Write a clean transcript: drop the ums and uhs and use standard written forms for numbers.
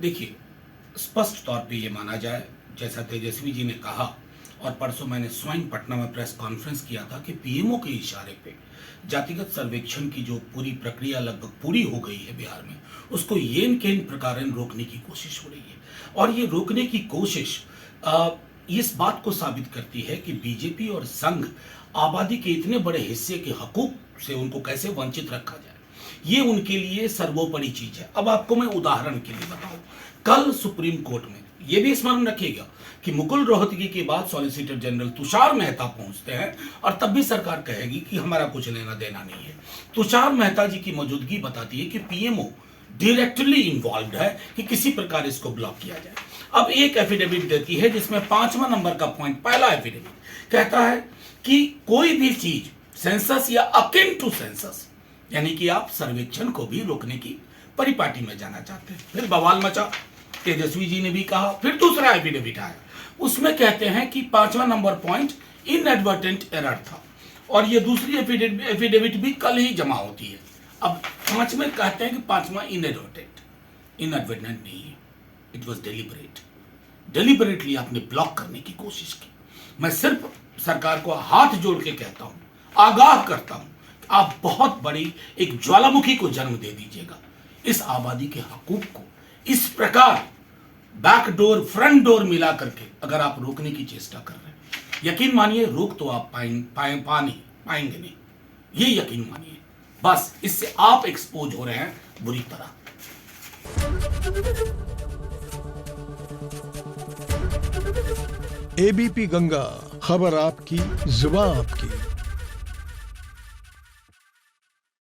देखिए, स्पष्ट तौर पे ये माना जाए, जैसा तेजस्वी जी ने कहा और परसों मैंने स्वयं पटना में प्रेस कॉन्फ्रेंस किया था कि पीएमओ के इशारे पे जातिगत सर्वेक्षण की जो पूरी प्रक्रिया लगभग पूरी हो गई है बिहार में, उसको येन केन प्रकारेण रोकने की कोशिश हो रही है। और ये रोकने की कोशिश इस बात को साबित करती है कि बीजेपी और संघ आबादी के इतने बड़े हिस्से के हकूक से उनको कैसे वंचित रखा जाए, ये उनके लिए सर्वोपरि चीज है। अब आपको मैं उदाहरण के लिए बताऊं, कल सुप्रीम कोर्ट में ये भी स्मरण रखिएगा कि मुकुल रोहतगी के बाद सॉलिसिटर जनरल तुषार मेहता पहुंचते हैं और तब भी सरकार कहेगी कि हमारा कुछ लेना देना नहीं है। तुषार मेहता जी की मौजूदगी बताती है कि पीएमओ डायरेक्टली इन्वॉल्व है कि किसी प्रकार इसको ब्लॉक किया जाए। अब एक एफिडेविट देती है जिसमें 5वां नंबर का पॉइंट, पहला एफिडेविट कहता है कि कोई भी चीज सेंसस या अकिन टू सेंसस, यानी कि आप सर्वेक्षण को भी रोकने की परिपाटी में जाना चाहते हैं। फिर बवाल मचा, तेजस्वी जी ने भी कहा। फिर दूसरा एफिडेविट आया, उसमें कहते हैं कि 5वां नंबर पॉइंट इनएडवर्टेंट एरर था और ये दूसरी एफिडेविट भी कल ही जमा होती है। अब 5 में कहते हैं कि 5वां इनएडवर्टेंट नहीं है, इट वॉज डेलिबरेटली आपने ब्लॉक करने की कोशिश की। मैं सिर्फ सरकार को हाथ जोड़ के कहता हूं, आगाह करता हूं, आप बहुत बड़ी एक ज्वालामुखी को जन्म दे दीजिएगा। इस आबादी के हकूक को इस प्रकार बैकडोर फ्रंट डोर मिला करके अगर आप रोकने की चेष्टा कर रहे हैं, यकीन मानिए रोक तो आप पाएंगे नहीं, ये यकीन मानिए। बस इससे आप एक्सपोज हो रहे हैं बुरी तरह। एबीपी गंगा, खबर आपकी, जुबान आपकी।